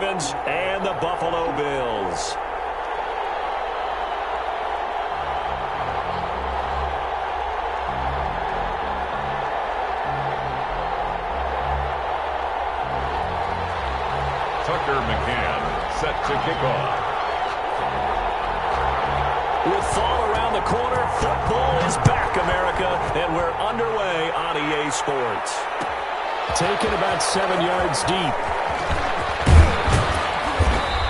Ravens and the Buffalo Bills. Tucker McCann set to kick off. With fall around the corner, football is back, America, and we're underway on EA Sports. Taken about 7 yards deep.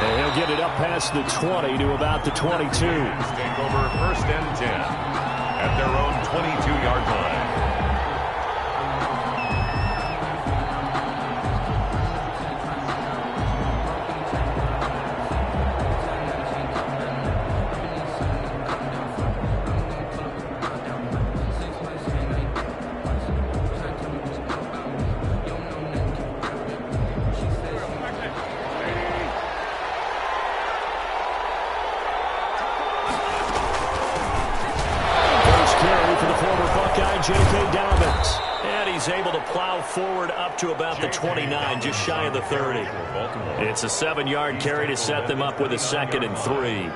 And he'll get it up past the 20 to about the 22. Take over 1st and 10 at their own 22-yard line. Able to plow forward up to about the 29, just shy of the 30. It's a 7-yard carry to set them up with a 2nd and 3.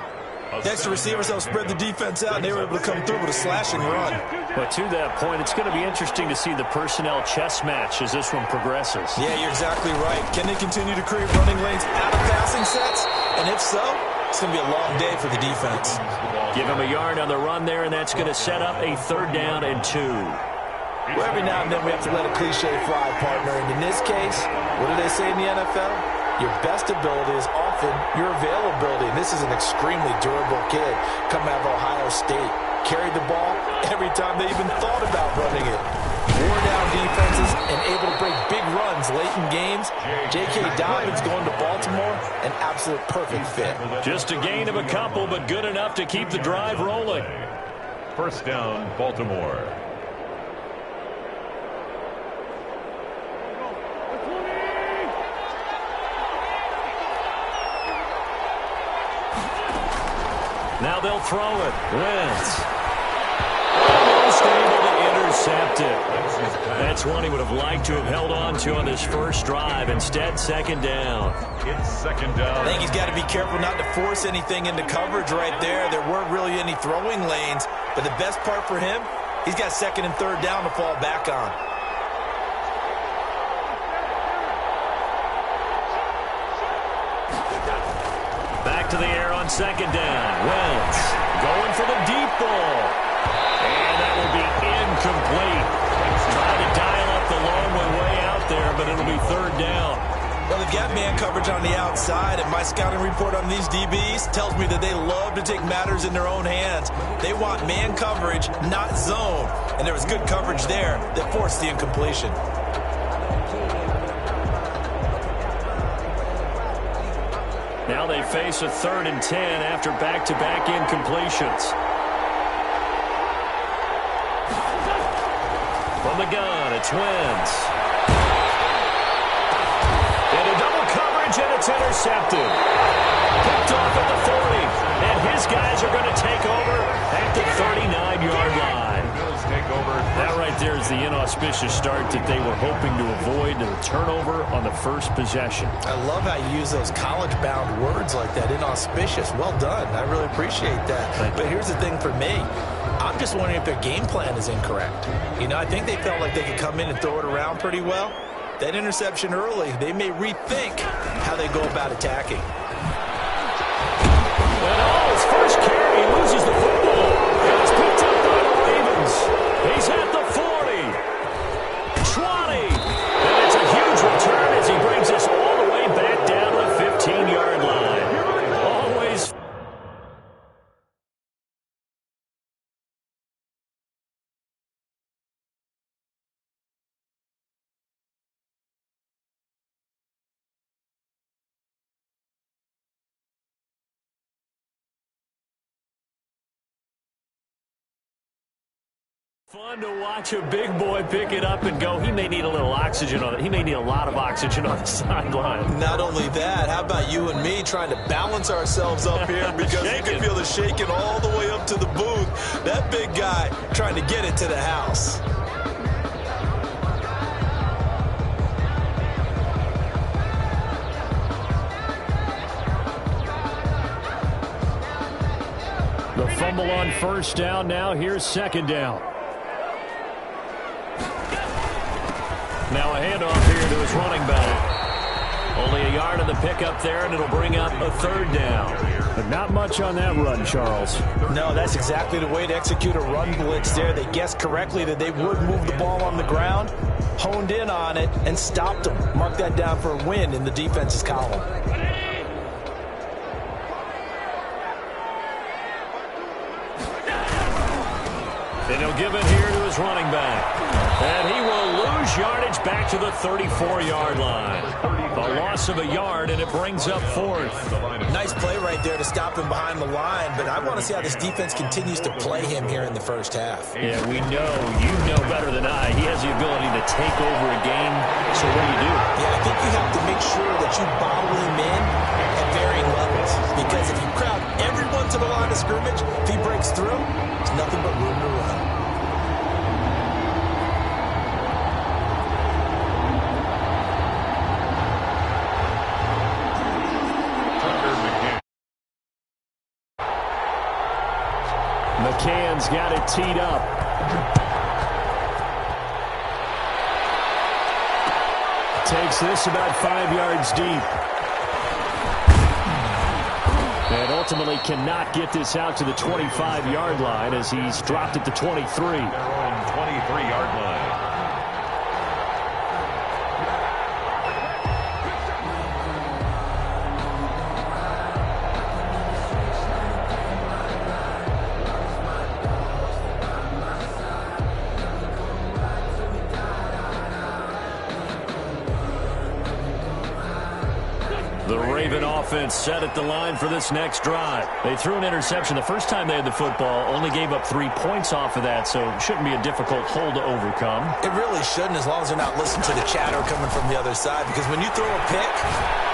Next, the receivers help spread the defense out, and they were able to come through with a slashing run. But to that point, it's going to be interesting to see the personnel chess match as this one progresses. Yeah, you're exactly right. Can they continue to create running lanes out of passing sets? And if so, it's going to be a long day for the defense. Give him a yard on the run there, and that's going to set up a 3rd down and 2. Well, every now and then we have to let a cliche fly, partner. And in this case, what do they say in the NFL? Your best ability is often your availability. And this is an extremely durable kid coming out of Ohio State. Carried the ball every time they even thought about running it. Wore down defenses and able to break big runs late in games. J.K. Dobbins going to Baltimore, an absolute perfect fit. Just a gain of a couple, but good enough to keep the drive rolling. 1st down, Baltimore. Now they'll throw it. Wentz. Almost able to intercept it. That's one he would have liked to have held on to on this first drive. Instead, 2nd down. It's 2nd down. I think he's got to be careful not to force anything into coverage right there. There weren't really any throwing lanes. But the best part for him, he's got 2nd and 3rd down to fall back on. Back to the air on 2nd down. Wentz going for the deep ball. And that will be incomplete. Trying to dial up the long way out there, but it'll be 3rd down. Well, they've got man coverage on the outside, and my scouting report on these DBs tells me that they love to take matters in their own hands. They want man coverage, not zone. And there was good coverage there that forced the incompletion. Now they face a 3rd and 10 after back-to-back incompletions. From the gun, it's Wentz. Into double coverage, and it's intercepted. Picked off at the 40, and his guys are going to take over at the 39-yard line. That right there is the inauspicious start that they were hoping to avoid, the turnover on the first possession. I love how you use those college-bound words like that, inauspicious. Well done. I really appreciate that. But here's the thing for me. I'm just wondering if their game plan is incorrect. You know, I think they felt like they could come in and throw it around pretty well. That interception early, they may rethink how they go about attacking. And his first carry, loses the football. And it's picked up by the Ravens. He's at the 40. 20. And it's a huge return as he brings us all the way back down to the 15-yard line. Always. Fun to watch a big boy pick it up and go. He may need a little oxygen on it. He may need a lot of oxygen on the sideline. Not only that, how about you and me trying to balance ourselves up here because you can feel the shaking all the way up to the booth. That big guy trying to get it to the house. fumble on first down. Now here's second down. Now a handoff here to his running back. Only a yard of the pickup there, and it'll bring up a third down. But not much on that run, Charles. No, that's exactly the way to execute a run blitz there. They guessed correctly that they would move the ball on the ground, honed in on it, and stopped them. Mark that down for a win in the defense's column. And he'll give it here to his running back. And he will lose yardage back to the 34-yard line. A loss of a yard, and it brings up fourth. Nice play right there to stop him behind the line, but I want to see how this defense continues to play him here in the first half. Yeah, we know. You know better than I. He has the ability to take over a game. So what do? Yeah, I think you have to make sure that you bottle him in at varying levels. Because if you crowd everyone to the line of scrimmage, if he breaks through, there's nothing but room to run. McCann's got it teed up. Takes this about 5 yards deep. And ultimately cannot get this out to the 25-yard line as he's dropped at the 23. Their own 23-yard line. The Raven offense set at the line for this next drive. They threw an interception the first time they had the football, only gave up 3 points off of that, so it shouldn't be a difficult hole to overcome. It really shouldn't, as long as they're not listening to the chatter coming from the other side, because when you throw a pick,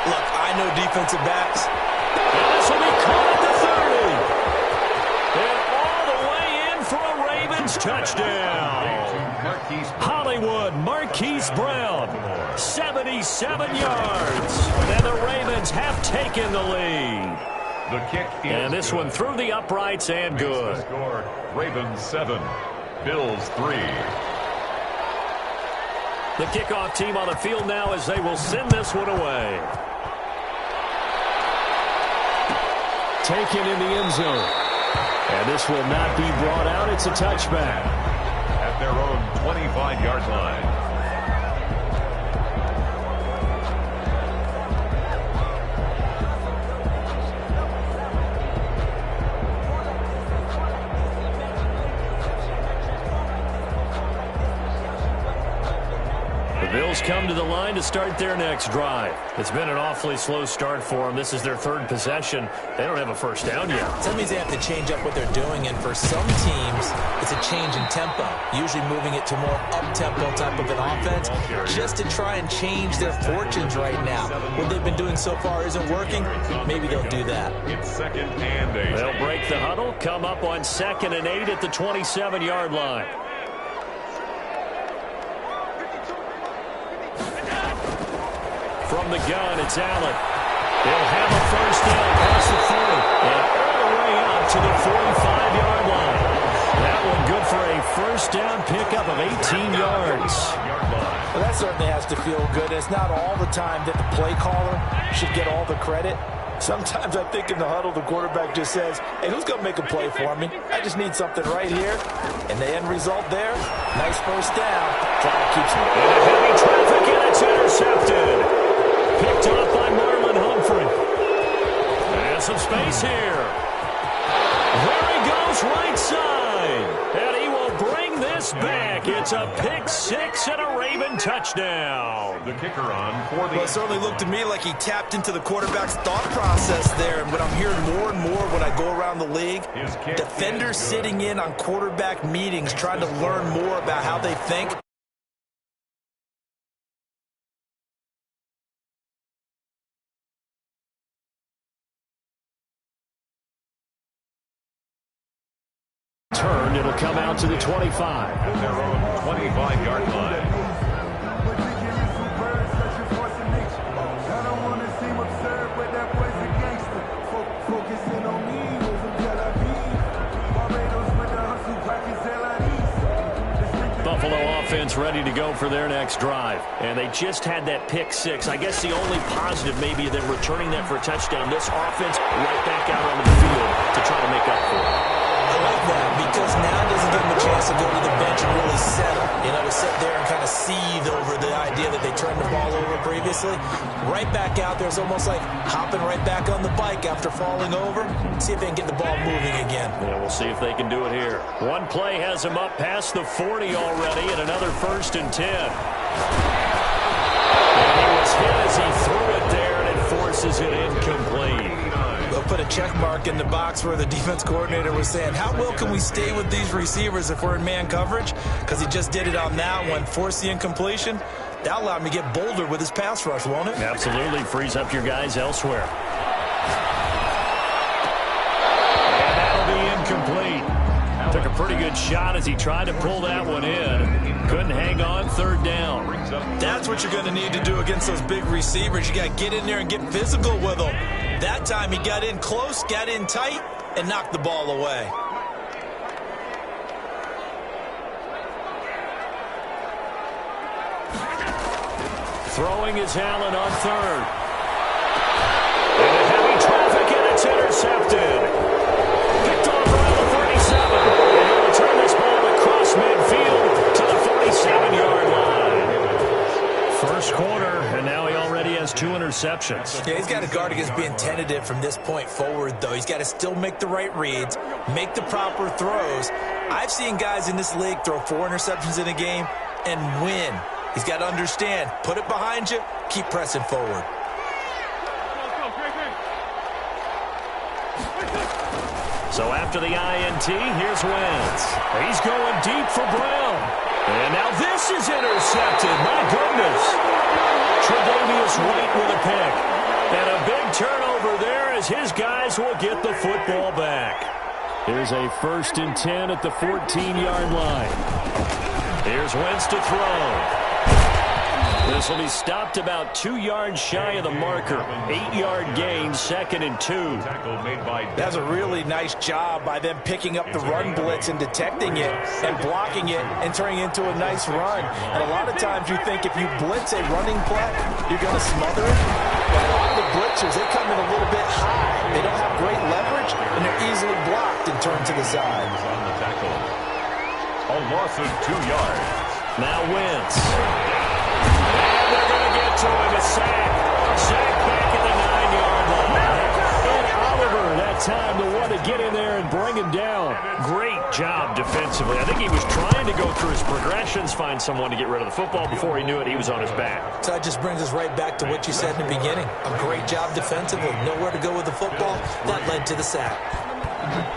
look, I know defensive backs. And this will be caught at the 30. And all the way in for a Ravens touchdown. Hollywood Marquise Brown, 77 yards. And the Ravens have taken the lead. The kick is and this one through the uprights and good. The score, Ravens 7, Billz 3. The kickoff team on the field now as they will send this one away. Taken in the end zone. And this will not be brought out. It's a touchback. At their own 25-yard line. Bills come to the line to start their next drive. It's been an awfully slow start for them. This is their third possession. They don't have a first down yet. That means they have to change up what they're doing, and for some teams, it's a change in tempo, usually moving it to more up-tempo type of an offense, just to try and change their fortunes right now. What they've been doing so far isn't working. Maybe they'll do that. It's 2nd and 8. They'll break the huddle, come up on 2nd and 8 at the 27-yard line. From the gun, it's Allen. They'll have a first down past the 30 and all the way up to the 45-yard line. That one good for a first down pickup of 18 yards. Well, that certainly has to feel good. It's not all the time that the play caller should get all the credit. Sometimes I think in the huddle, the quarterback just says, hey, who's going to make a play for me? I just need something right here. And the end result there, nice first down. Drive keeps me. Heavy traffic, and it's intercepted. Picked off by Marlon Humphrey. And some space here. There he goes right side. And he will bring this back. It's a pick six and a Raven touchdown. The kicker on for the... Well, it certainly looked to me like he tapped into the quarterback's thought process there. And what I'm hearing more and more when I go around the league, defenders sitting in on quarterback meetings trying to learn more about how they think. Turned, it'll come out to the 25. At their own 25-yard line. offense ready to go for their next drive. And they just had that pick six. I guess the only positive maybe them returning that for a touchdown. This offense right back out onto the field to try to make up for it. I like that because now it doesn't give them a chance to go to the bench and really settle. You know, to sit there and kind of seethe over the idea that they turned the ball over previously. Right back out there. It's almost like hopping right back on the bike after falling over. See if they can get the ball moving again. Yeah, we'll see if they can do it here. One play has them up past the 40 already and another 1st and 10. And he was hit as he threw it there, and it forces it incomplete. They'll put a check mark in the box where the defense coordinator was saying, how well can we stay with these receivers if we're in man coverage? Because he just did it on that one, forced the incompletion. That'll allow him to get bolder with his pass rush, won't it? Absolutely. Frees up your guys elsewhere. And that'll be incomplete. Took a pretty good shot as he tried to pull that one in. Couldn't hang on. 3rd down. That's what you're going to need to do against those big receivers. You got to get in there and get physical with them. That time he got in close, got in tight, and knocked the ball away. Throwing is Allen on 3rd. And heavy traffic, and it's intercepted. Picked off around the 37. And he'll return this ball across midfield to the 47-yard line. First quarter, and now he already has 2 interceptions. Yeah, he's got to guard against being tentative from this point forward, though. He's got to still make the right reads, make the proper throws. I've seen guys in this league throw 4 interceptions in a game and win. He's got to understand, put it behind you, keep pressing forward. So after the INT, here's Wentz. He's going deep for Brown. And now this is intercepted. My goodness. Tre'Davious White with a pick. And a big turnover there as his guys will get the football back. Here's a 1st and 10 at the 14-yard line. Here's Wentz to throw. This will be stopped about 2 yards shy of the marker. 8-yard gain, 2nd and 2. That's a really nice job by them picking up the run blitz and detecting it and blocking it and turning it into a nice run. And a lot of times you think if you blitz a running play, you're going to smother it. But a lot of the blitzers, they come in a little bit high. They don't have great leverage, and they're easily blocked and turned to the side. A loss of 2 yards. Now Wentz. And they're going to get to him. A sack. Sack back at the 9-yard line. And Oliver, that time the one to get in there and bring him down. Great job defensively. I think he was trying to go through his progressions, find someone to get rid of the football. Before he knew it, he was on his back. So that just brings us right back to what you said in the beginning. A great job defensively. Nowhere to go with the football. That led to the sack.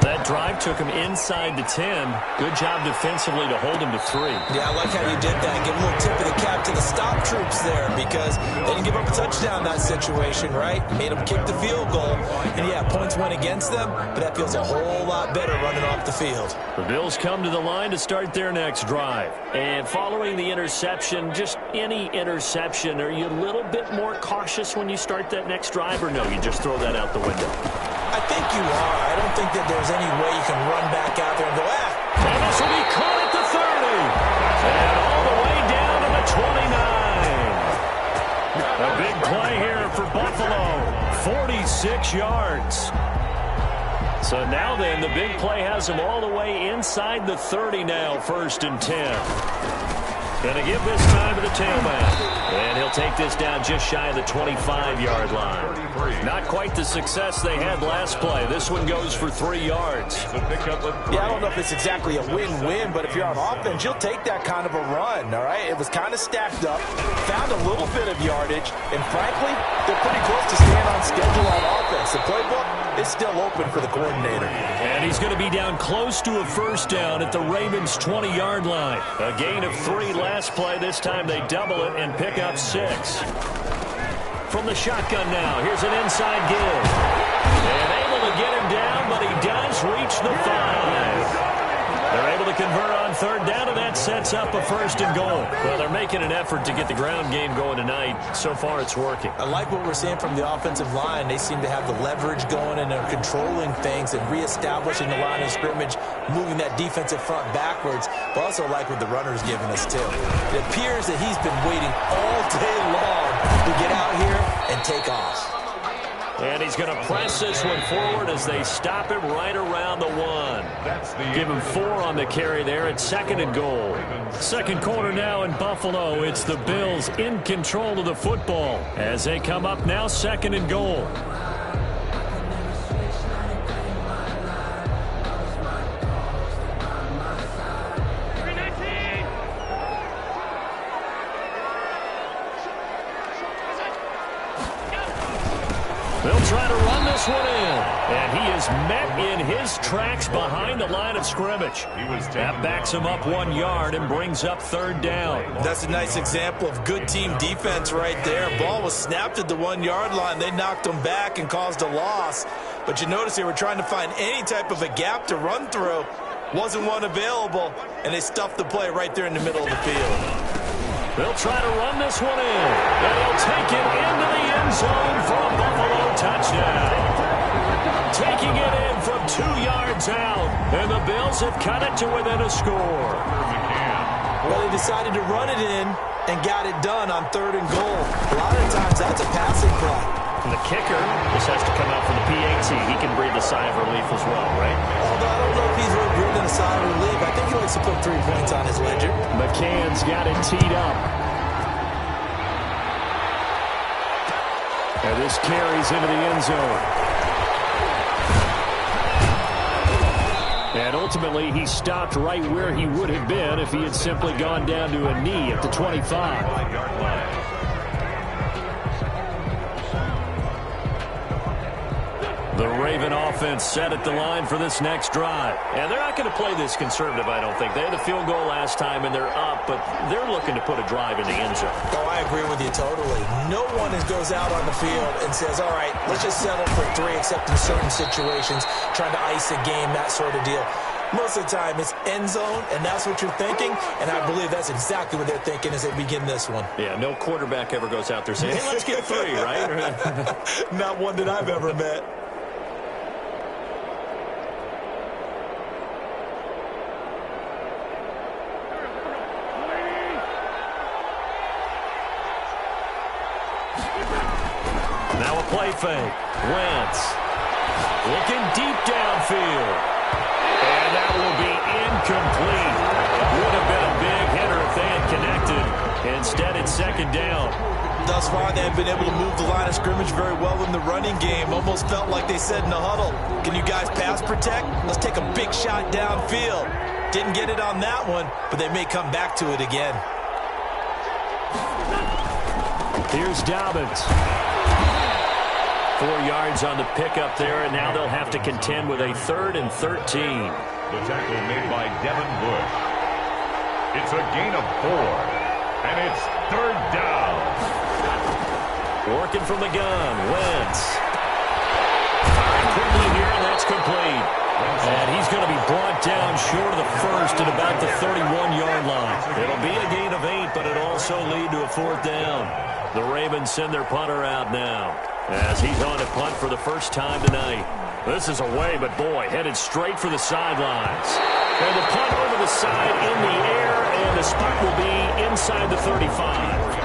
That drive took him inside the 10. Good job defensively to hold him to 3. Yeah, I like how you did that. Give a little tip of the cap to the stop troops there because they didn't give up a touchdown in that situation, right? Made them kick the field goal. And, yeah, points went against them, but that feels a whole lot better running off the field. The Bills come to the line to start their next drive. And following the interception, just any interception, are you a little bit more cautious when you start that next drive, or no, you just throw that out the window? I think you are. I don't think that there's any way you can run back out there and go, And this will be caught at the 30. And all the way down to the 29. A big play here for Buffalo. 46 yards. So now then, the big play has them all the way inside the 30 now, 1st and 10. Going to give this time to the tailback. And he'll take this down just shy of the 25-yard line. Not quite the success they had last play. This one goes for 3 yards. Yeah, I don't know if it's exactly a win-win, but if you're on offense, you'll take that kind of a run, all right? It was kind of stacked up, found a little bit of yardage, and frankly, they're pretty close to staying on schedule on offense. The playbook is still open for the coordinator. And he's going to be down close to a 1st down at the Ravens' 20-yard line. A gain of 3 last play. This time they double it and pick up 6. From the shotgun now, here's an inside give. And able to get him down, but he does reach the 5. They're able to convert on 3rd down, and that's sets up a 1st and goal. Well, they're making an effort to get the ground game going tonight. So far, it's working. I like what we're seeing from the offensive line. They seem to have the leverage going, and they're controlling things and reestablishing the line of scrimmage, moving that defensive front backwards. But also like what the runner's giving us, too. It appears that he's been waiting all day long to get out here and take off. And he's going to press this one forward as they stop him right around the 1. Give him 4 on the carry there at 2nd and goal. Second quarter now in Buffalo. It's the Bills in control of the football as they come up now 2nd and goal. They'll try to run this one in. And he is met in his tracks behind the line of scrimmage. That backs him up 1 yard and brings up 3rd down. That's a nice example of good team defense right there. Ball was snapped at the 1 yard line. They knocked him back and caused a loss. But you notice they were trying to find any type of a gap to run through. Wasn't one available, and they stuffed the play right there in the middle of the field. They'll try to run this one in. And he'll take it into the end zone for a Buffalo touchdown. Taking it in from 2 yards out. And the Bills have cut it to within a score. Well, they decided to run it in and got it done on 3rd and goal. A lot of times that's a passing play. And the kicker just has to come out for the PAT. He can breathe a sigh of relief as well, right? Although I don't know if he's really breathing a sigh of relief. I think he likes to put 3 points on his ledger. McCann's got it teed up. And this carries into the end zone. And ultimately, he stopped right where he would have been if he had simply gone down to a knee at the 25. The Raven offense set at the line for this next drive. And they're not going to play this conservative, I don't think. They had the field goal last time, and they're up, but they're looking to put a drive in the end zone. Oh, I agree with you totally. No one goes out on the field and says, all right, let's just settle for 3, except in certain situations, trying to ice a game, that sort of deal. Most of the time, it's end zone, and that's what you're thinking, and I believe that's exactly what they're thinking as they begin this one. Yeah, no quarterback ever goes out there saying, hey, let's get 3, right? Not one that I've ever met. Now a play fake. Wentz looking deep downfield. And that will be incomplete. Would have been a big hitter if they had connected. Instead, it's 2nd down. Thus far, they have been able to move the line of scrimmage very well in the running game. Almost felt like they said in the huddle, can you guys pass protect? Let's take a big shot downfield. Didn't get it on that one, but they may come back to it again. Here's Dobbins. 4 yards on the pickup there, and now they'll have to contend with a 3rd and 13. The tackle made by Devin Bush. It's a gain of 4, and it's 3rd down. Working from the gun, Wentz. Firing quickly here, and that's complete. And he's going to be brought down short of the 1st at about the 31-yard line. It'll be a gain of 8, but it'll also lead to a 4th down. The Ravens send their punter out now as he's on to punt for the first time tonight. This is away, but boy, headed straight for the sidelines. And the punt over the side in the air, and the spot will be inside the 35.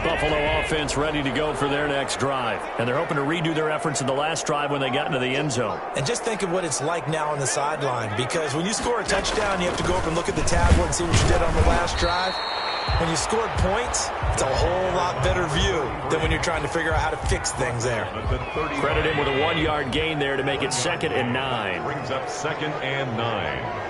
Buffalo offense ready to go for their next drive. And they're hoping to redo their efforts in the last drive when they got into the end zone. And just think of what it's like now on the sideline, because when you score a touchdown, you have to go over and look at the tablet and see what you did on the last drive. When you scored points, it's a whole lot better view than when you're trying to figure out how to fix things there. Credit him with a 1-yard gain there to make it 2nd and 9. Brings up 2nd and 9.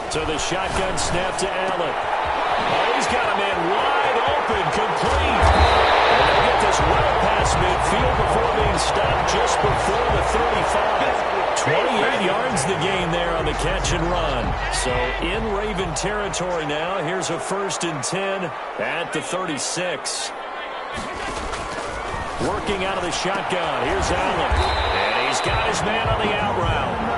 So the shotgun snap to Allen. Oh, he's got a man wide open, complete. And they get this well past midfield before being stopped just before the 35. catch and run. So in Raven territory now. Here's a 1st and 10 at the 36. Working out of the shotgun. Here's Allen. And he's got his man on the out route.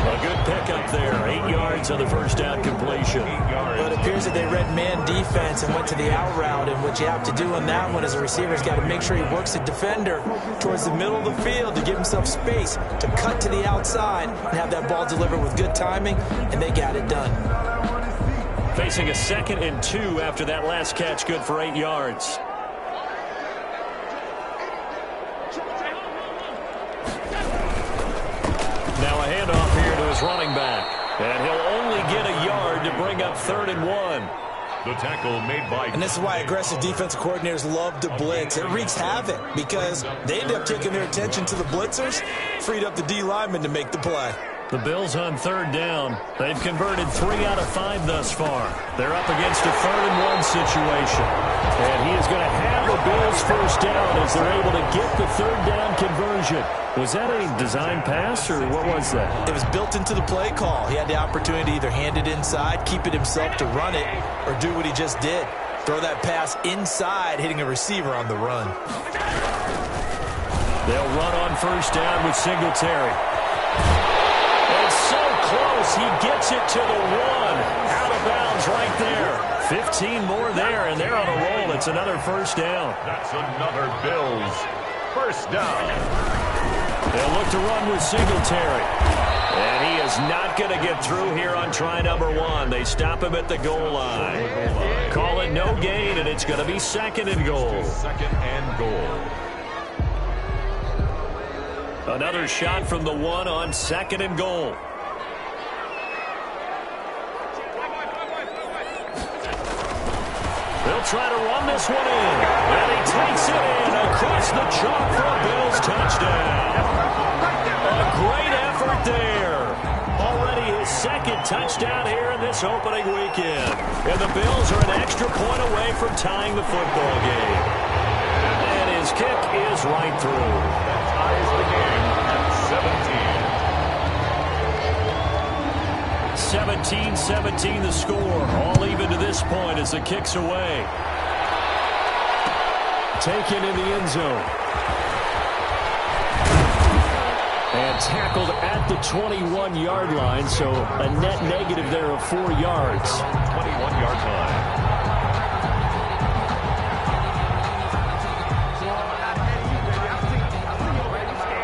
A good pickup there. 8 yards on the first down completion. Well, it appears that they read man defense and went to the out route. And what you have to do on that one as a receiver's got to make sure he works the defender towards the middle of the field to give himself space to cut to the outside and have that ball delivered with good timing, and they got it done. Facing a 2nd and 2 after that last catch, good for 8 yards. Now a handoff here to his running back. And he'll only get a yard to bring up 3rd and 1. The tackle made by... And this is why aggressive defensive coordinators love to blitz. It wreaks havoc because they end up taking their attention to the blitzers, freed up the D lineman to make the play. The Bills on 3rd down. They've converted 3 out of 5 thus far. They're up against a 3rd and 1 situation. And he is going to have a Bills 1st down as they're able to get the 3rd down conversion. Was that a design pass, or what was that? It was built into the play call. He had the opportunity to either hand it inside, keep it himself to run it, or do what he just did. Throw that pass inside, hitting a receiver on the run. They'll run on 1st down with Singletary. It's so close. He gets it to the 1. Out of bounds right there. 15 more there, and they're on a roll. It's another 1st down. That's another Bills 1st down. They'll look to run with Singletary. And he is not going to get through here on try number 1. They stop him at the goal line. Call it no gain, and it's going to be 2nd and goal. 2nd and goal. Another shot from the 1 on 2nd and goal. They'll try to run this one in. And he takes it in across the chalk for a Bills touchdown. A great effort there. Already his 2nd touchdown here in this opening weekend. And the Bills are an extra point away from tying the football game. And his kick is right through. That ties the game at 17. 17-17 the score. All even to this point as the kick's away. Taken in the end zone. And tackled at the 21-yard line, so a net negative there of 4 yards. 21-yard line.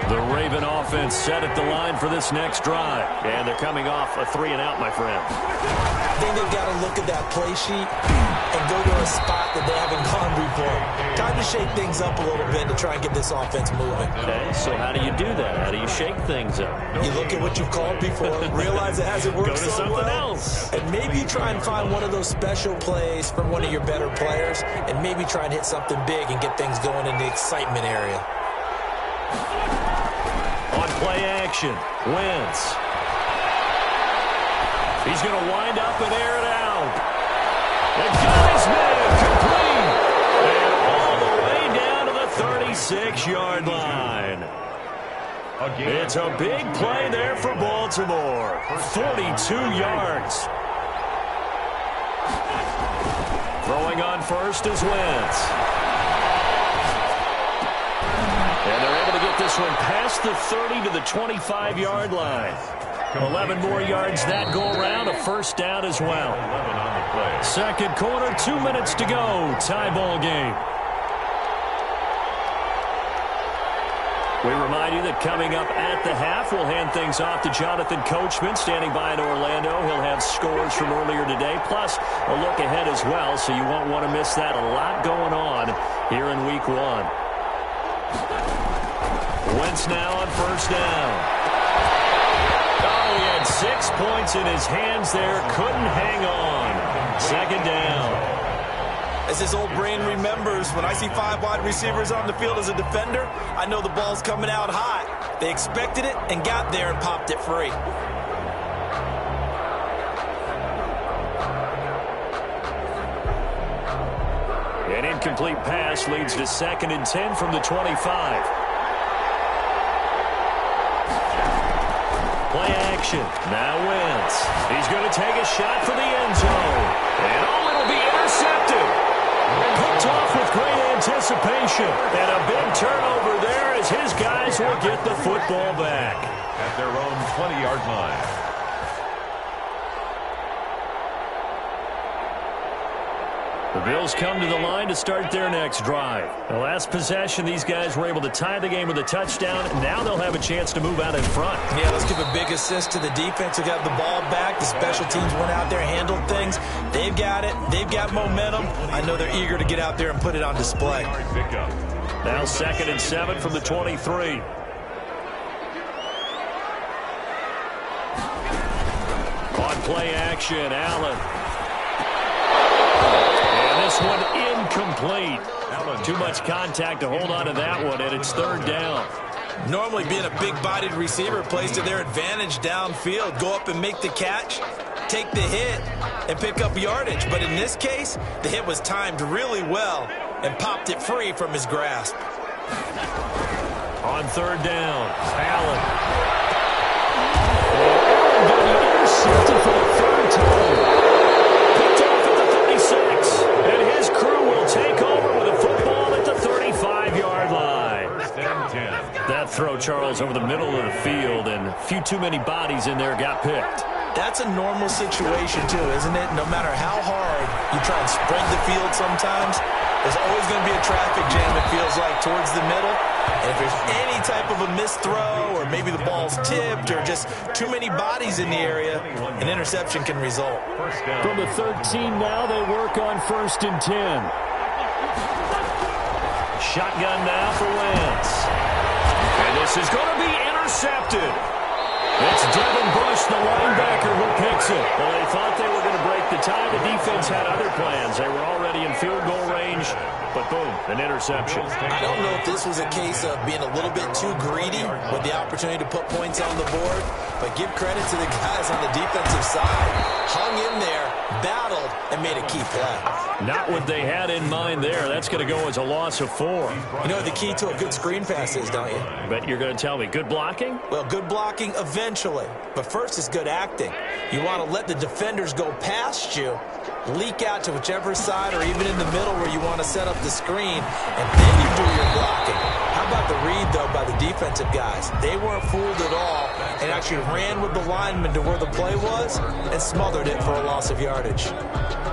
The Raven offense set at the line for this next drive. And they're coming off a 3-and-out, my friend. I think they've got to look at that play sheet and go to a spot that they haven't gone before. Time to shake things up a little bit to try and get this offense moving. Okay, so how do you do that? How do you shake things up? You look at what you've called before, realize it hasn't worked Go to so something well, else. and maybe you try and find one of those special plays from one of your better players, and maybe try and hit something big and get things going in the excitement area. On play action, Wentz. He's going to wind up and air it out. And got his man complete. And all the way down to the 36-yard line. It's a big play there for Baltimore. 42 yards. Throwing on first is Wentz. And they're able to get this one past the 30 to the 25-yard line. 11 more yards that go around, a 1st down as well. 11 on the play. 2nd quarter, 2 minutes to go. Tie ball game. We remind you that coming up at the half, we'll hand things off to Jonathan Coachman, standing by in Orlando. He'll have scores from earlier today, plus a look ahead as well, so you won't want to miss that. A lot going on here in Week 1. Wentz now on 1st down. Oh, he had 6 points in his hands there. Couldn't hang on. 2nd down. As his old brain remembers, when I see 5 wide receivers on the field as a defender, I know the ball's coming out high. They expected it and got there and popped it free. An incomplete pass leads to 2nd and 10 from the 25. Play action. Now Wentz. He's going to take a shot for the end zone. And it'll be intercepted. Picked off with great anticipation. And a big turnover there as his guys will get the football back. At their own 20-yard line. The Bills come to the line to start their next drive. The last possession, these guys were able to tie the game with a touchdown. Now they'll have a chance to move out in front. Yeah, let's give a big assist to the defense who got the ball back. The special teams went out there, handled things. They've got it. They've got momentum. I know they're eager to get out there and put it on display. Now 2nd and 7 from the 23. On play action, Allen. This one incomplete. Too much contact to hold on to that one, and it's 3rd down. Normally being a big-bodied receiver plays to their advantage downfield. Go up and make the catch, take the hit, and pick up yardage. But in this case, the hit was timed really well and popped it free from his grasp. On 3rd down, Allen. Allen got intercepted for the 3rd time. And his crew will take over with a football at the 35-yard line. That throw, Charles, over the middle of the field, and a few too many bodies in there got picked. That's a normal situation, too, isn't it? No matter how hard you try and spread the field sometimes, there's always going to be a traffic jam, it feels like, towards the middle. And if there's any type of a missed throw or maybe the ball's tipped or just too many bodies in the area, an interception can result. From the 13 now, they work on 1st and 10. Shotgun now for Wentz. And this is going to be intercepted. It's Devin Bush, the linebacker, who picks it. Well, they thought they were going to break the tie. The defense had other plans. They were already in field goal range, but boom, an interception. I don't know if this was a case of being a little bit too greedy with the opportunity to put points on the board, but give credit to the guys on the defensive side. Hung in there, battled, and made a key play. Not what they had in mind there. That's going to go as a loss of 4. You know what the key to a good screen pass is, don't you? Bet you're going to tell me. Good blocking? Well, good blocking eventually. But first is good acting. You want to let the defenders go past you, leak out to whichever side or even in the middle where you want to set up the screen, and then you do your blocking. How about the read, though, by the defensive guys? They weren't fooled at all and actually ran with the lineman to where the play was and smothered it for a loss of yardage.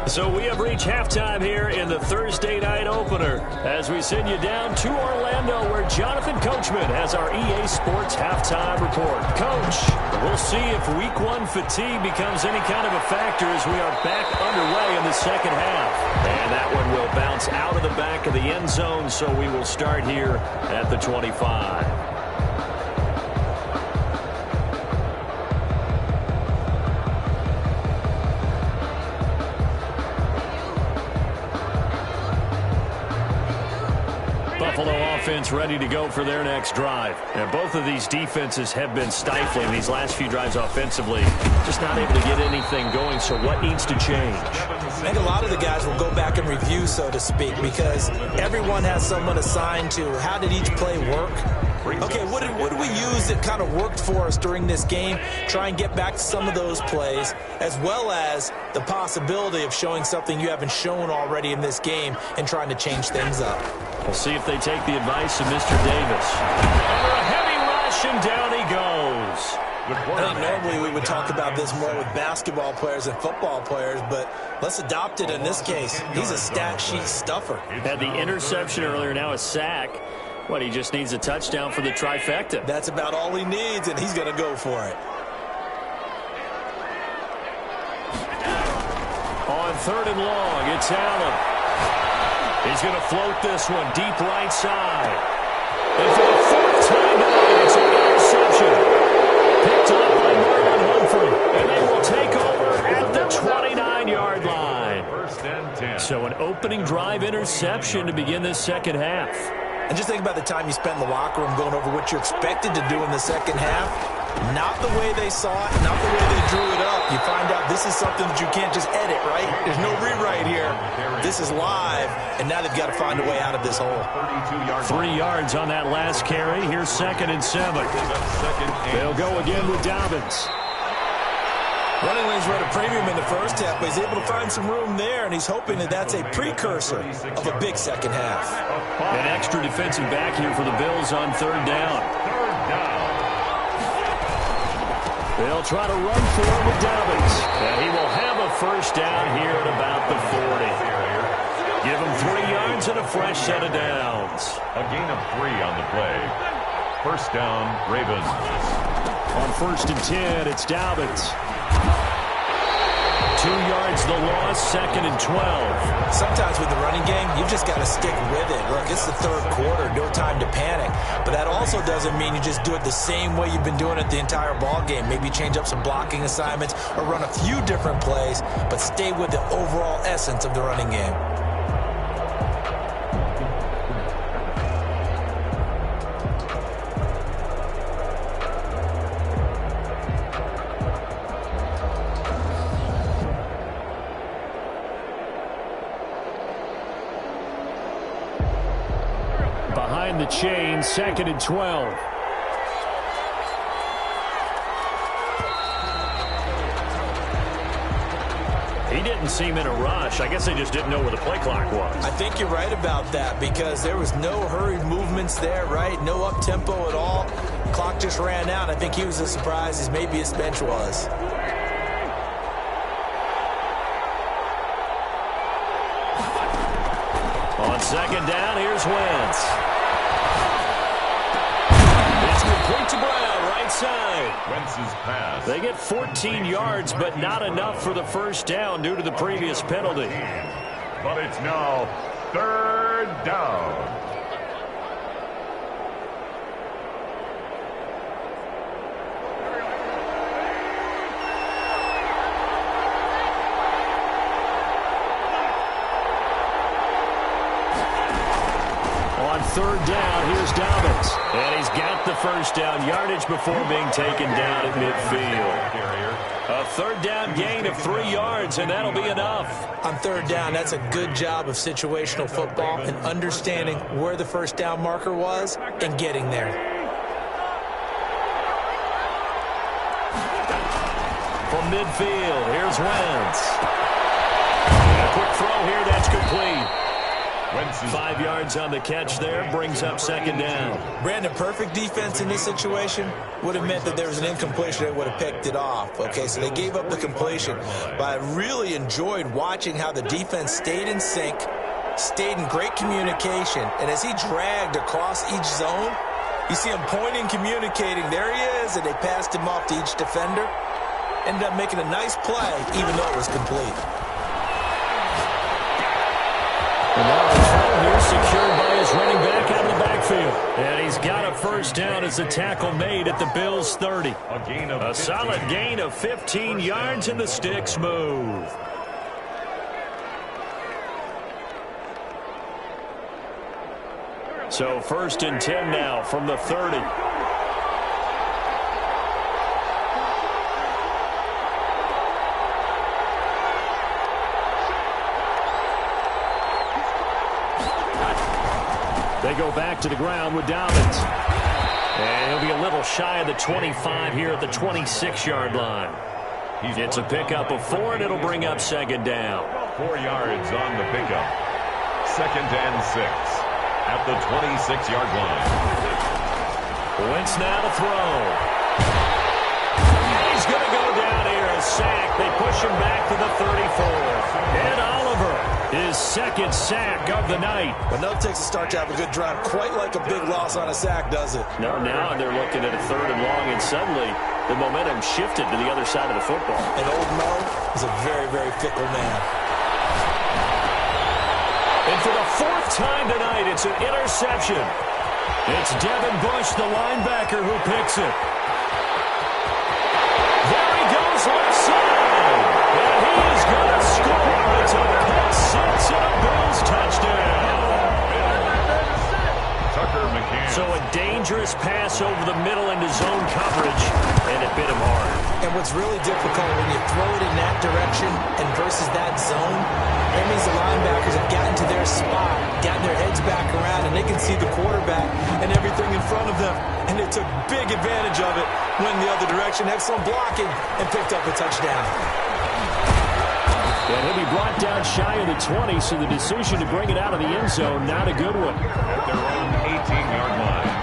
So we have reached halftime here in the Thursday night opener as we send you down to Orlando where Jonathan Coachman has our EA Sports halftime report. Coach, we'll see if Week 1 fatigue becomes any kind of a factor as we are back underway in the second half. And that one will bounce out of the back of the end zone, so we will start here at the 25. Buffalo offense ready to go for their next drive. Now, both of these defenses have been stifling these last few drives offensively. Just not able to get anything going, so what needs to change? I think a lot of the guys will go back and review, so to speak, because everyone has someone assigned to how did each play work. Okay, what did we use that kind of worked for us during this game? Try and get back to some of those plays, as well as the possibility of showing something you haven't shown already in this game and trying to change things up. We'll see if they take the advice of Mr. Davis. Under a heavy rush, and down he goes. I think normally we would talk about this more with basketball players and football players, but let's adopt it in this case. He's a stat sheet stuffer. Had the interception earlier, now a sack. What, he just needs a touchdown for the trifecta. That's about all he needs, and he's going to go for it. On 3rd and long, it's Allen. He's going to float this one deep right side. And for the 4th time tonight, it's an interception. Picked up by Marlon Humphrey. And they will take over at the 29-yard line. 1st and 10. So an opening drive interception to begin this second half. And just think about the time you spent in the locker room going over what you're expected to do in the second half. Not the way they saw it, not the way they drew it up. You find out this is something that you can't just edit, right? There's no rewrite here. This is live, and now they've got to find a way out of this hole. 3 yards on that last carry. Here's 2nd and 7. They'll go again with Dobbins. Running lanes were at a premium in the first half, but he's able to find some room there, and he's hoping that that's a precursor of a big second half. An extra defensive back here for the Bills on third down. They'll try to run for it with Dobbins. And he will have a first down here at about the 40. Give him 3 yards and a fresh set of downs. A gain of 3 on the play. First down, Ravens. On 1st and 10, it's Dobbins. 2 yards the loss, 2nd and 12. Sometimes with the running game, you just got to stick with it. Look, it's the third quarter, no time to panic. But that also doesn't mean you just do it the same way you've been doing it the entire ball game. Maybe change up some blocking assignments or run a few different plays, but stay with the overall essence of the running game. Behind the chain, 2nd and 12. He didn't seem in a rush. I guess they just didn't know where the play clock was. I think you're right about that because there was no hurried movements there, right? No up-tempo at all. Clock just ran out. I think he was as surprised as maybe his bench was. On 2nd down, here's Wentz. It's complete to Brown, right side. Wentz's pass. They get 14 yards, but not enough for the first down due to the previous penalty. But it's now 3rd down. On 3rd down, here's Dobbins. And he's got the first down yardage before being taken down at midfield. A 3rd down gain of 3 yards, and that'll be enough. On 3rd down, that's a good job of situational football and understanding where the first down marker was and getting there. From midfield, here's Wentz. A quick throw here, that's complete. 5 yards on the catch there, brings up 2nd down. Brandon, perfect defense in this situation would have meant that there was an incompletion that would have picked it off. Okay, so they gave up the completion. But I really enjoyed watching how the defense stayed in sync, stayed in great communication. And as he dragged across each zone, you see him pointing, communicating. There he is, and they passed him off to each defender. Ended up making a nice play, even though it was complete. And now the throw here secured by his running back out of the backfield. And he's got a first down as the tackle made at the Bills' 30. A solid gain of 15 yards, and the sticks move. So 1st and 10 now from the 30. They go back to the ground with Dobbins. And he'll be a little shy of the 25 here at the 26-yard line. It's a pickup of 4, and it'll bring up 2nd down. 4 yards on the pickup. 2nd and 6 at the 26-yard line. Wentz now to throw. He's going to go down here, a sack. They push him back to the 34. And Oliver, his 2nd sack of the night. But no takes a start to have a good drive. Quite like a big loss on a sack, does it? No, now they're looking at a 3rd and long, and suddenly the momentum shifted to the other side of the football. And old Mo is a very, very fickle man. And for the 4th time tonight, it's an interception. It's Devin Bush, the linebacker, who picks it. There he goes, left side. And he is going to score. It's a pick 6 and a Bills touchdown. So a dangerous pass over the middle into zone coverage, and it bit him hard. And what's really difficult when you throw it in that direction and versus that zone, that means the linebackers have gotten to their spot, gotten their heads back around, and they can see the quarterback and everything in front of them. And it took big advantage of it. Went the other direction, excellent blocking, and picked up a touchdown. And he'll be brought down shy of the 20, so the decision to bring it out of the end zone, not a good one. At their own 18-yard line.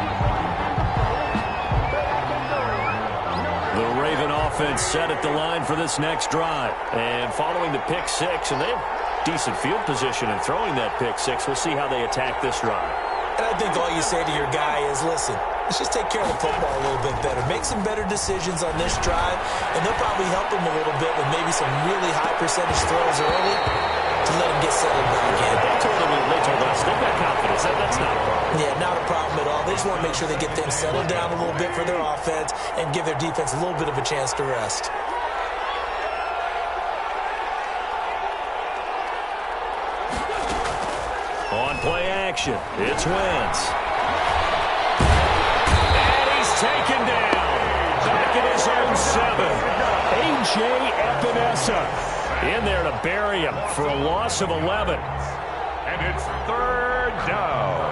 The Raven offense set at the line for this next drive. And following the pick six, and they have decent field position in throwing that pick six. We'll see how they attack this drive. And I think all you say to your guy is, listen, let's just take care of the football a little bit better. Make some better decisions on this drive, and they'll probably help him a little bit with maybe some really high percentage throws early to let him get settled back in. They told us they've got confidence. That's not a problem. Yeah, not a problem at all. They just want to make sure they get things settled down a little bit for their offense and give their defense a little bit of a chance to rest. On play action, it's Wentz. And he's taken down. Back at his own 7. A.J. Epinesa in there to bury him for a loss of 11. And it's third down.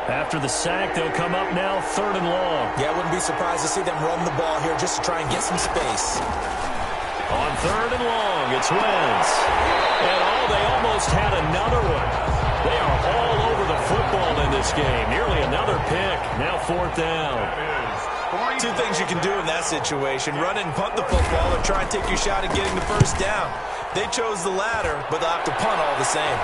After the sack, they'll come up now 3rd and long. Yeah, I wouldn't be surprised to see them run the ball here just to try and get some space. On 3rd and long, it's Wentz. And they almost had another one. They are all over the football in this game. Nearly another pick. Now 4th down. Two things you can do in that situation. Run and punt the football or try and take your shot at getting the first down. They chose the latter, but they'll have to punt all the same.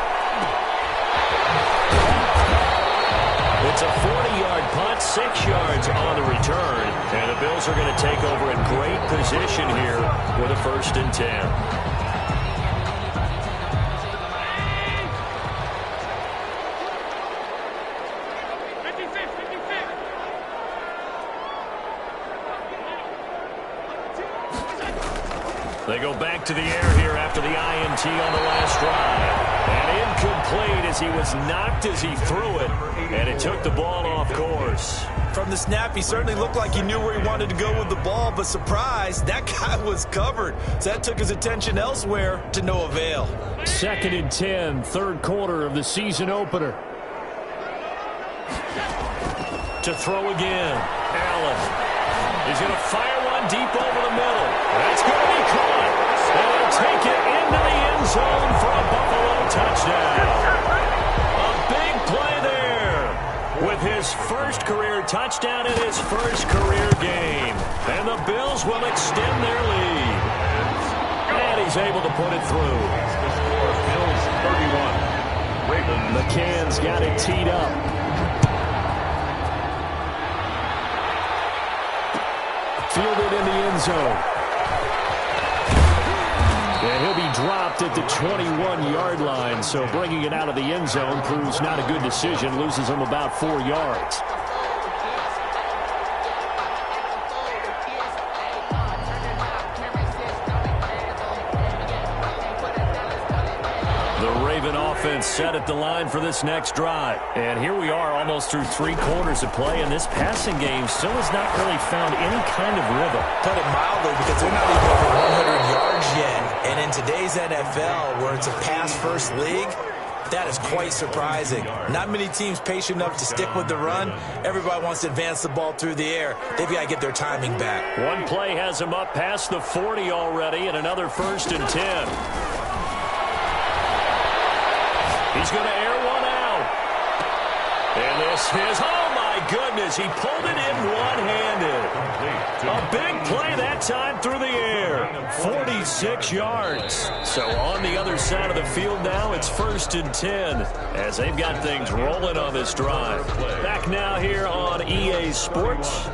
It's a 40-yard punt, 6 yards on the return. And the Bills are going to take over in great position here with a 1st and 10. They go back to the air here after the INT on the last drive. And incomplete as he was knocked as he threw it. And it took the ball off course. From the snap, he certainly looked like he knew where he wanted to go with the ball, but surprise, that guy was covered. So that took his attention elsewhere to no avail. 2nd and 10, 3rd quarter of the season opener. To throw again. Allen. He's going to fire one deep over the middle. That's going to be caught. And he'll take it into the end zone for a Buffalo touchdown. A big play there with his first career touchdown in his first career game. And the Bills will extend their lead. And he's able to put it through. The score, Bills 31. Ravens. McCann's got it teed up. Fielded in the end zone. And he'll be dropped at the 21-yard line, so bringing it out of the end zone proves not a good decision, loses him about 4 yards. The Raven offense set at the line for this next drive. And here we are almost through 3 quarters of play, and this passing game still has not really found any kind of rhythm. Put it mildly, because they're not even over 100 yards yet. And in today's NFL, where it's a pass-first league, that is quite surprising. Not many teams patient enough to stick with the run. Everybody wants to advance the ball through the air. They've got to get their timing back. One play has him up past the 40 already, and another 1st and 10. He's going to air one out. And this is, oh my goodness, he pulled it in one-handed. A big play that time through the air. 46 yards. So on the other side of the field now, it's 1st and 10 as they've got things rolling on this drive. Back now here on EA Sports.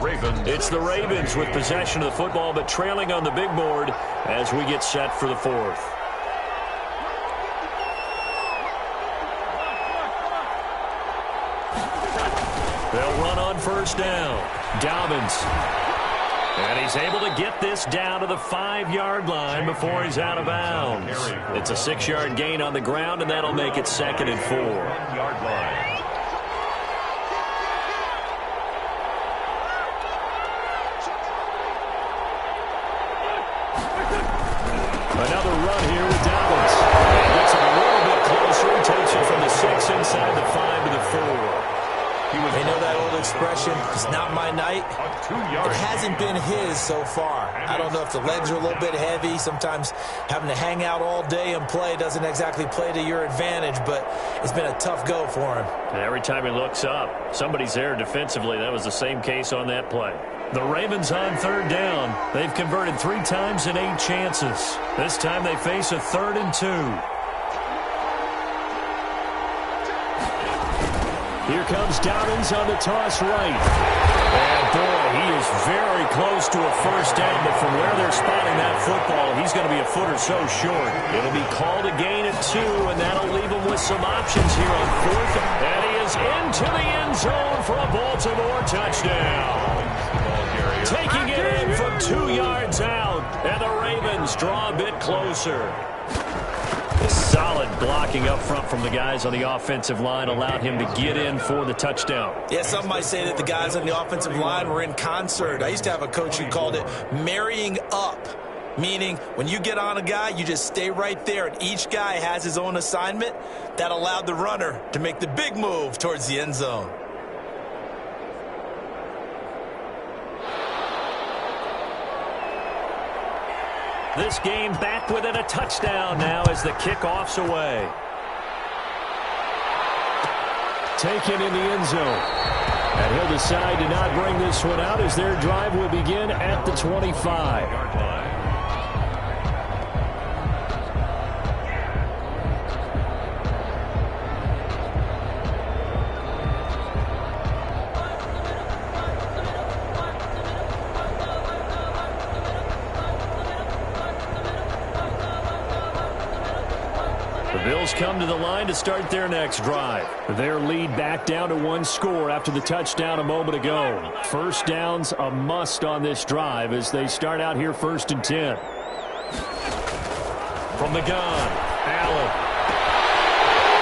It's the Ravens with possession of the football, but trailing on the big board as we get set for the 4th. They'll run on 1st down. Dobbins. And he's able to get this down to the 5-yard line before he's out of bounds. It's a 6-yard gain on the ground, and that'll make it 2nd and 4. Another run here with Dobbins. He gets it a little bit closer. He takes it from the 6 inside the 5 to the 4. They know that old expression, it's not my night. It hasn't been his so far. I don't know if the legs are a little bit heavy. Sometimes having to hang out all day and play doesn't exactly play to your advantage, but it's been a tough go for him. And every time he looks up, somebody's there defensively. That was the same case on that play. The Ravens on third down. They've converted 3 times in 8 chances. This time they face a 3rd and 2. Here comes Dobbins on the toss right. And boy, he is very close to a first down, but from where they're spotting that football, he's going to be a foot or so short. It'll be called a gain at 2, and that'll leave him with some options here on 4th. And he is into the end zone for a Baltimore touchdown. Taking it in from 2 yards out, and the Ravens draw a bit closer. Solid blocking up front from the guys on the offensive line allowed him to get in for the touchdown. Yeah, some might say that the guys on the offensive line were in concert. I used to have a coach who called it marrying up, meaning when you get on a guy, you just stay right there, and each guy has his own assignment. That allowed the runner to make the big move towards the end zone. This game back within a touchdown now as the kickoff's away. Taken in the end zone. And he'll decide to not bring this one out as their drive will begin at the 25. Bills come to the line to start their next drive. Their lead back down to 1 score after the touchdown a moment ago. First down's a must on this drive as they start out here 1st and 10. From the gun, Allen.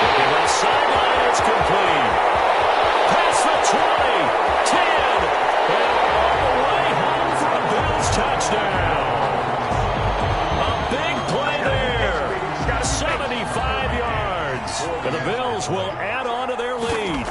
Looking left sideline, it's complete. Past the 20, 10, and all the way home for a Bills touchdown. A big play there. 75 yards. And the Bills will add on to their lead.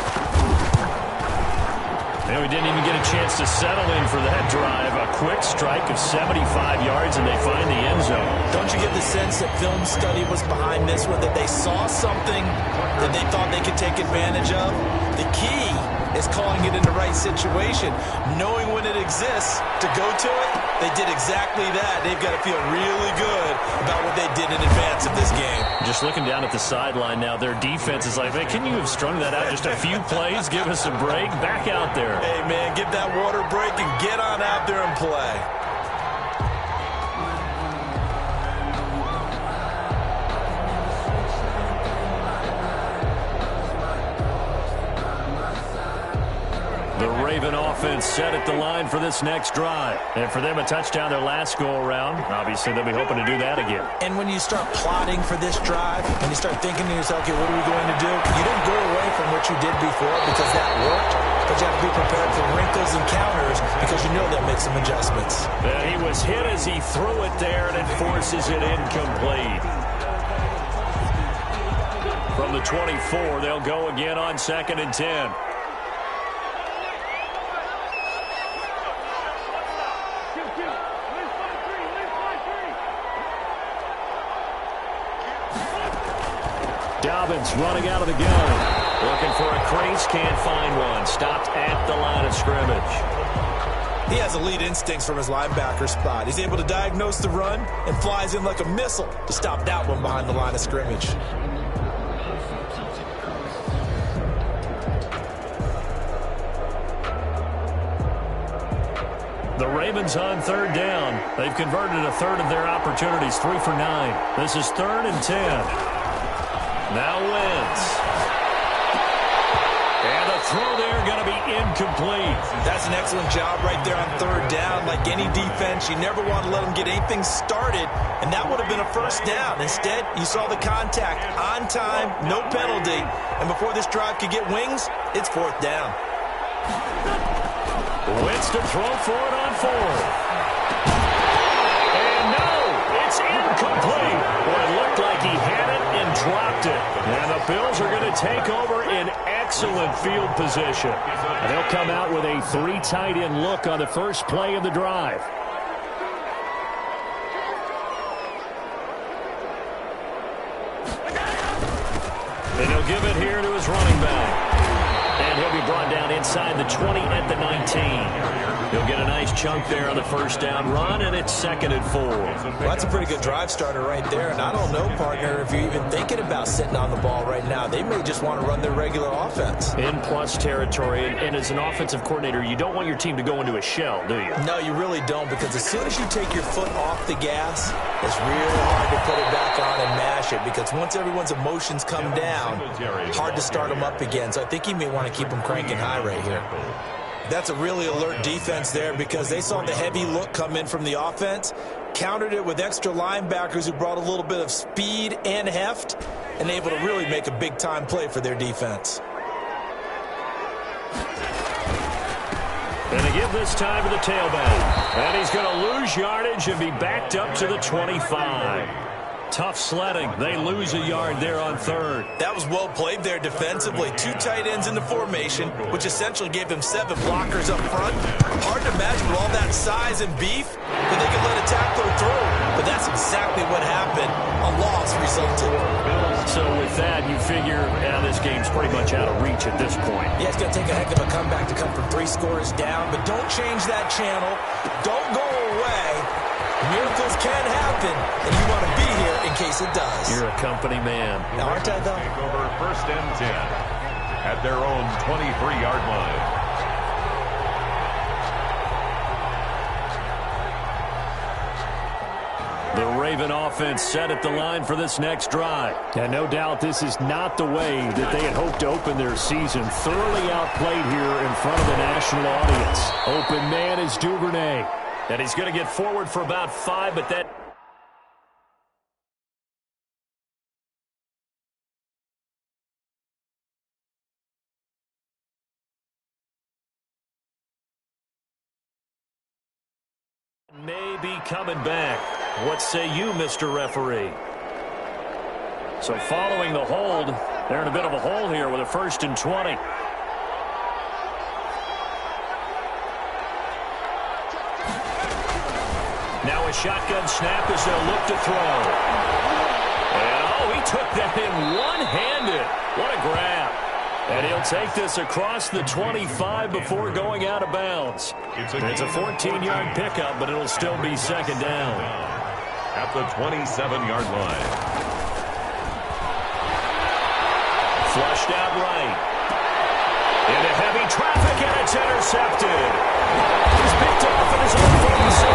And we didn't even get a chance to settle in for that drive. A quick strike of 75 yards, and they find the end zone. Don't you get the sense that film study was behind this one, that they saw something that they thought they could take advantage of? The key is calling it in the right situation, knowing when it exists to go to it. They did exactly that. They've got to feel really good about what they did in advance of this game. Just looking down at the sideline now, their defense is like, man, can you have strung that out just a few plays? Give us a break. Back out there. Hey, man, give that water break and get on out there and play. The Raven offense set at the line for this next drive. And for them, a touchdown their last go-around. Obviously, they'll be hoping to do that again. And when you start plotting for this drive, and you start thinking to yourself, okay, what are we going to do? You don't go away from what you did before because that worked, but you have to be prepared for wrinkles and counters because you know they'll make some adjustments. He was hit as he threw it there, and it forces it incomplete. From the 24, they'll go again on 2nd and 10. Dobbins running out of the gun. Looking for a crease, can't find one. Stopped at the line of scrimmage. He has elite instincts from his linebacker spot. He's able to diagnose the run and flies in like a missile to stop that one behind the line of scrimmage. The Ravens on 3rd down. They've converted a 1/3 of their opportunities, 3 for 9. This is 3rd and 10. Now Wentz. And the throw there going to be incomplete. That's an excellent job right there on 3rd down. Like any defense, you never want to let them get anything started, and that would have been a first down. Instead, you saw the contact on time, no penalty, and before this drive could get wings, it's 4th down. Wentz to throw for it on 4th. And no, it's incomplete. Well, it looked like he had it and dropped it. And the Bills are going to take over in excellent field position. And they'll come out with a 3 tight end look on the first play of the drive. And he'll give it here to his running back. And he'll be brought down inside the 20 at the 19. He'll get a nice chunk there on the first down run, and it's 2nd and 4. Well, that's a pretty good drive starter right there. And I don't know, partner, if you're even thinking about sitting on the ball right now. They may just want to run their regular offense. In plus territory, and as an offensive coordinator, you don't want your team to go into a shell, do you? No, you really don't, because as soon as you take your foot off the gas, it's really hard to put it back on and mash it, because once everyone's emotions come down, hard to start them up again. So I think you may want to keep them cranking high right here. That's a really alert defense there, because they saw the heavy look come in from the offense, countered it with extra linebackers who brought a little bit of speed and heft, and able to really make a big-time play for their defense. And they give this time to the tailback. And he's going to lose yardage and be backed up to the 25. Tough sledding. They lose a yard there on 3rd. That was well played there defensively. 2 tight ends in the formation, which essentially gave them 7 blockers up front. Hard to imagine with all that size and beef that they could let a tackler through. But that's exactly what happened. A loss resulted. So with that, you figure this game's pretty much out of reach at this point. Yeah, it's going to take a heck of a comeback to come from 3 scores down. But don't change that channel. Don't go away. Miracles can happen, and you want to be here in case it does. You're a company man. Now, aren't I, though? Take over 1st and 10 at their own 23-yard line. The Raven offense set at the line for this next drive. And no doubt this is not the way that they had hoped to open their season. Thoroughly outplayed here in front of the national audience. Open man is Duvernay. And he's going to get forward for about 5, but that... may be coming back. What say you, Mr. Referee? So following the hold, they're in a bit of a hole here with a 1st and 20. Now a shotgun snap as they'll look to throw. And, he took that in one-handed. What a grab. And he'll take this across the 25 before going out of bounds. It's a 14-yard pickup, but it'll still be 2nd down. At the 27-yard line. Flushed out right. Into heavy traffic, and it's intercepted. He's picked off at his own 46.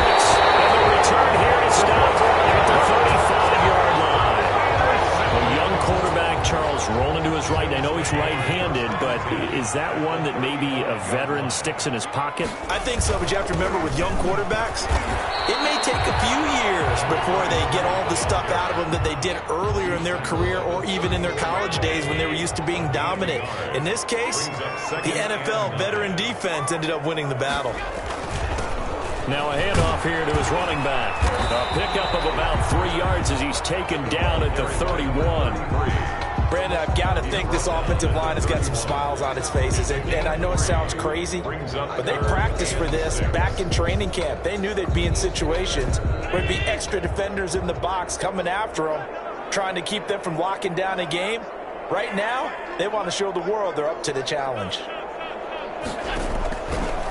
And the return here is stopped at the 35-yard line. A young quarterback, Charles, rolling to his right. I know he's right-handed, but is that one that maybe a veteran sticks in his pocket? I think so, but you have to remember with young quarterbacks, it may take a few years before they get all the stuff out of them that they did earlier in their career or even in their college days when they were used to being dominant. In this case, the NFL veteran defense ended up winning the battle. Now a handoff here to his running back. A pickup of about 3 yards as he's taken down at the 31. Brandon, I've got to think this offensive line has got some smiles on its faces. And I know it sounds crazy, but they practiced for this back in training camp. They knew they'd be in situations where there'd be extra defenders in the box coming after them, trying to keep them from locking down a game. Right now, they want to show the world they're up to the challenge.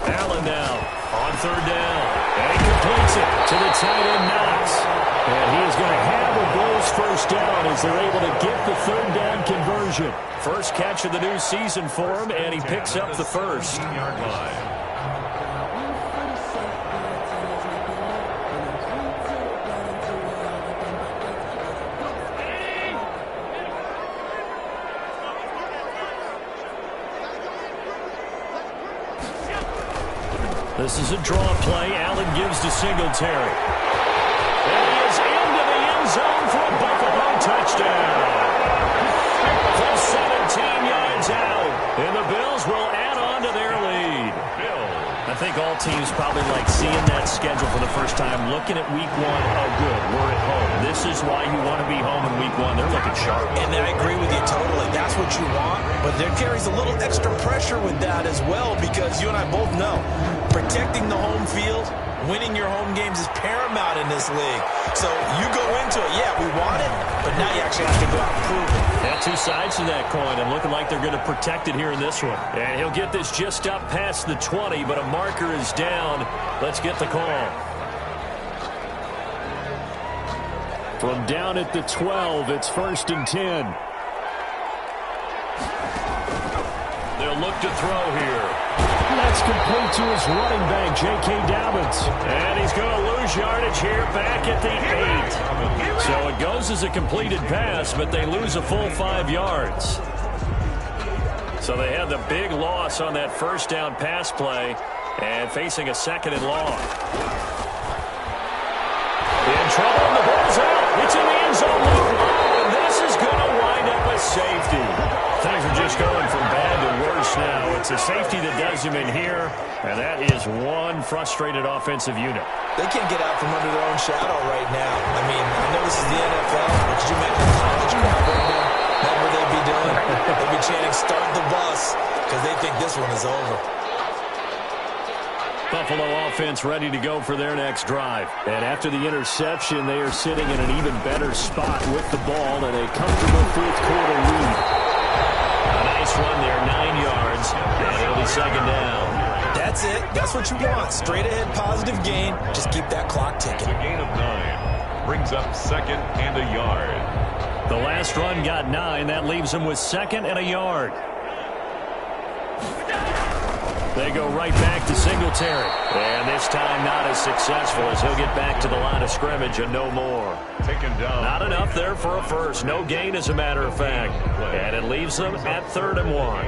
Allen now on 3rd down. And he completes it to the tight end Knox. And he is going to have a Billz 1st down as they're able to get the 3rd down conversion. First catch of the new season for him, and he picks up the 1st. This is a draw play. Allen gives to Singletary. And he is into the end zone for a Buffalo touchdown. From 17 yards out. And the Bills will add on to their lead. I think think all teams probably like seeing that schedule for the first time, looking at week one. Oh, good, we're at home. This is why you want to be home in week one. They're looking sharp. And I agree with you totally. That's what you want. But there carries a little extra pressure with that as well, because you and I both know protecting the home field, winning your home games is paramount in this league. So you go into it, yeah, we want it, but now you actually have to go out and prove it. Yeah, two sides to that coin, and looking like they're going to protect it here in this one. And he'll get this just up past the 20, but a marker is down. Let's get the call. From down at the 12, it's 1st and 10. They'll look to throw here. That's complete to his running back, J.K. Dobbins. And he's going to lose yardage here back at the 8. So it goes as a completed pass, but they lose a full 5 yards. So they had the big loss on that first down pass play and facing a 2nd and long. In trouble, and the ball's out. It's in the end zone. And this is going to wind up a safety. Things are just going from bad to worse now. It's a safety that does him in here, and that is one frustrated offensive unit. They can't get out from under their own shadow right now. I mean, I know this is the NFL, but could you imagine the college crowd right now? That's what they'd be doing. They'd be chanting, "Start the bus," because they think this one is over. Buffalo offense ready to go for their next drive. And after the interception, they are sitting in an even better spot with the ball and a comfortable 4th quarter lead. A nice run there, 9 yards, and it'll be 2nd down. That's it. That's what you want. Straight ahead positive gain. Just keep that clock ticking. A gain of 9 brings up 2nd and a yard. The last run got 9. That leaves them with 2nd and a yard. They go right back to Singletary. And this time not as successful as he'll get back to the line of scrimmage and no more. Taken down. Not enough there for a first. No gain, as a matter of fact. And it leaves them at 3rd and 1.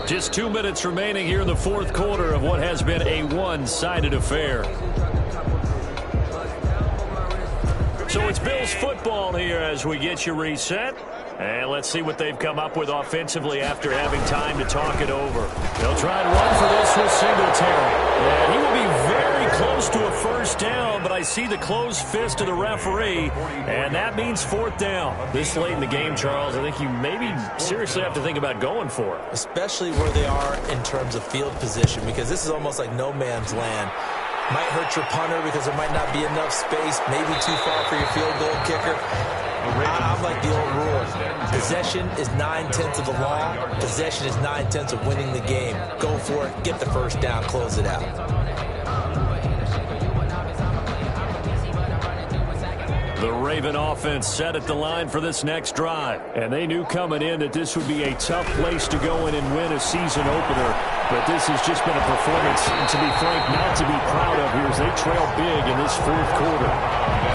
Just 2 minutes remaining here in the 4th quarter of what has been a one-sided affair. So it's Billz football here as we get you reset. And let's see what they've come up with offensively after having time to talk it over. They'll try to run for this with Singletary. And he will be very close to a first down, but I see the closed fist of the referee, and that means 4th down. This late in the game, Charles, I think you maybe seriously have to think about going for it. Especially where they are in terms of field position, because this is almost like no man's land. Might hurt your punter because there might not be enough space, maybe too far for your field goal kicker. I'm like the old rule. Possession is 9/10 of the law. Possession is 9/10 of winning the game. Go for it. Get the first down. Close it out. The Raven offense set at the line for this next drive. And they knew coming in that this would be a tough place to go in and win a season opener. But this has just been a performance, and to be frank, not to be proud of here as they trail big in this 4th quarter.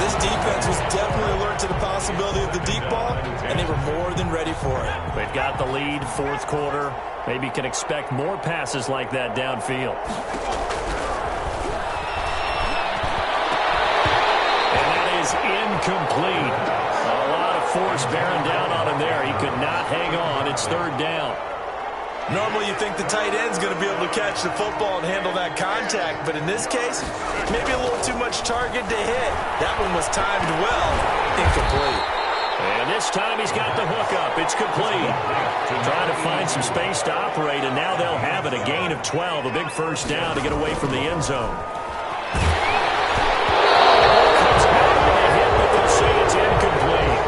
This defense was definitely alert to the possibility of the deep ball, and they were more than ready for it. They've got the lead, 4th quarter. Maybe can expect more passes like that downfield. And that is incomplete. A lot of force bearing down on him there. He could not hang on. It's 3rd down. Normally you think the tight end's going to be able to catch the football and handle that contact, but in this case, maybe a little too much target to hit. That one was timed well. Incomplete. And this time he's got the hook up. It's complete. Trying to find some space to operate, and now they'll have it. A gain of 12, a big first down to get away from the end zone. Comes out with a hit, but they'll say it's incomplete.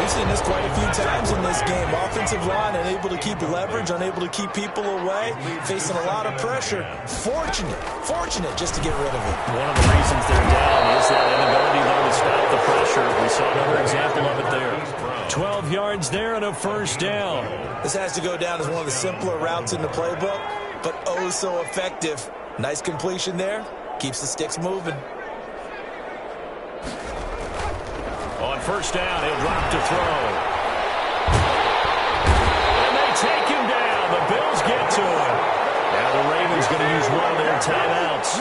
We've seen this quite a few times in this game. Offensive line unable to keep leverage, unable to keep people away, facing a lot of pressure. Fortunate just to get rid of it. One of the reasons they're down is that inability, though, to stop the pressure. We saw another example of it there. 12 yards there and a first down. This has to go down as one of the simpler routes in the playbook, but oh so effective. Nice completion there. Keeps the sticks moving. On first down, he'll drop to throw. And they take him down. The Bills get to him. Now the Ravens going to use one of their timeouts,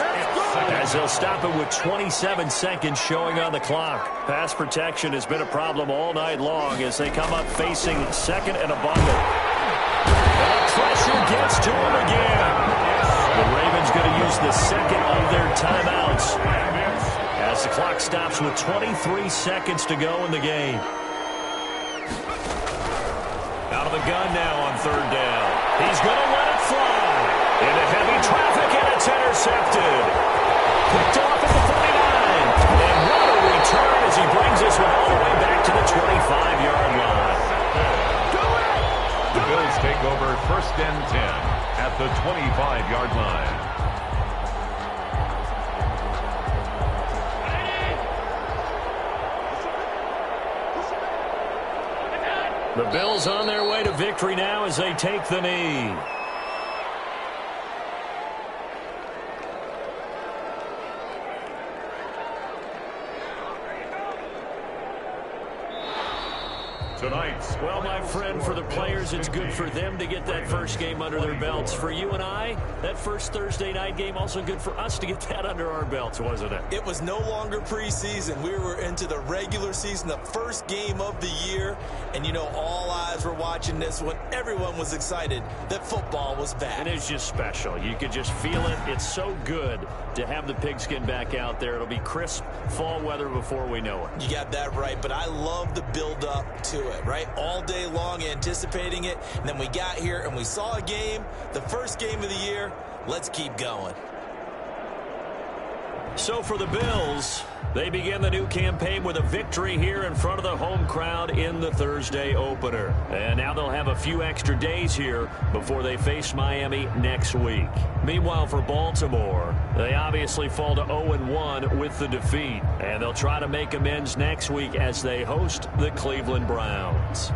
as they'll stop it with 27 seconds showing on the clock. Pass protection has been a problem all night long as they come up facing 2nd and a bundle. And pressure gets to him again. The Ravens going to use use the second of their timeouts as the clock stops with 23 seconds to go in the game. Out of the gun now on third down. He's going to let it fly. Into heavy traffic, and it's intercepted. Picked off at the 49. And what a return as he brings this one all the way back to the 25-yard line. The Bills take over 1st and 10 at the 25-yard line. The Bills on their way to victory now as they take the knee. Tonight's Well, my friend, for the players, it's good for them to get that first game under their belts. For you and I, that first Thursday night game, also good for us to get that under our belts, wasn't it? It was no longer preseason. We were into the regular season, the first game of the year. And, you know, all eyes were watching this one. Everyone was excited that football was back. And it's just special. You could just feel it. It's so good to have the pigskin back out there. It'll be crisp fall weather before we know it. You got that right, but I love the build-up to it, right? All day long anticipating it, and then we got here and we saw a game, the first game of the year. Let's keep going. So for the Bills, they begin the new campaign with a victory here in front of the home crowd in the Thursday opener. And now they'll have a few extra days here before they face Miami next week. Meanwhile, for Baltimore, they obviously fall to 0-1 with the defeat. And they'll try to make amends next week as they host the Cleveland Browns.